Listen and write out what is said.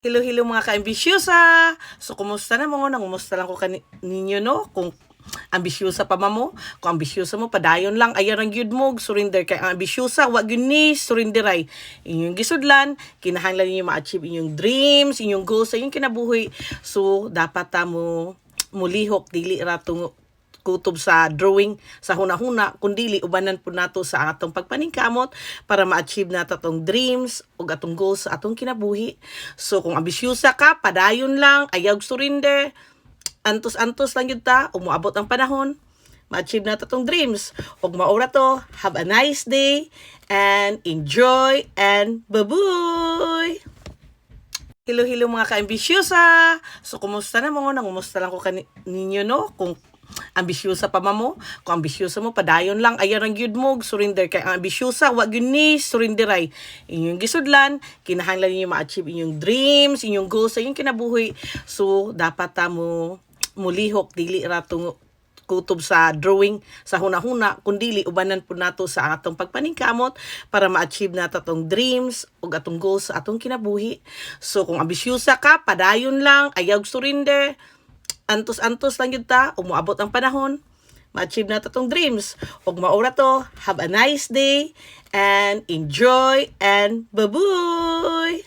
Hello, hello mga ka-ambisyosa! So, kumusta na mo? Nangumusta lang ko ninyo, no? Kung ambisyosa pa mo, kung ambisyosa mo, padayon lang, ayan ang gyud mo, surrender kay ang ambisyosa, wag yun ni, surrender ay. Inyong gisudlan, kinahanglan ninyo ma-achieve inyong dreams, inyong goals, sa inyong kinabuhi. So, dapat mo mulihok, dili ratong kutob sa drawing sa hunahuna kundili ubanan po nato sa atong pagpaningkamot para ma-achieve nato atong dreams ug atong goals sa atong kinabuhi. So kung ambisyosa ka, padayon lang, ayaw surrender, antos-antos lang yun ta, ug moabot ang panahon, ma-achieve nato atong dreams. Ug maura to, have a nice day and enjoy and babuy! Hello, hello mga ka-ambisyosa! So kumusta na mo? Nangumusta lang ko ninyo, no? Kung ambisyosa pa mo, kung ambisyosa mo, padayon lang, ayan ang gyud mo, surrender kay ang ambisyosa, wag yun ni, surrender ay. Inyong gisudlan, kinahanglan ninyo ma-achieve inyong dreams, inyong goals sa inyong kinabuhi. So, dapat mo mulihok, dili ratong kutob sa drawing sa hunahuna kundili ubanan po nato sa atong pagpaningkamot para ma-achieve nato atong dreams ug atong goals sa atong kinabuhi. So kung ambisyosa ka, padayon lang, ayaw surrender, antos-antos lang yun ta, ug moabot ang panahon, ma-achieve nato atong dreams. Ug maura to, have a nice day and enjoy and babuy!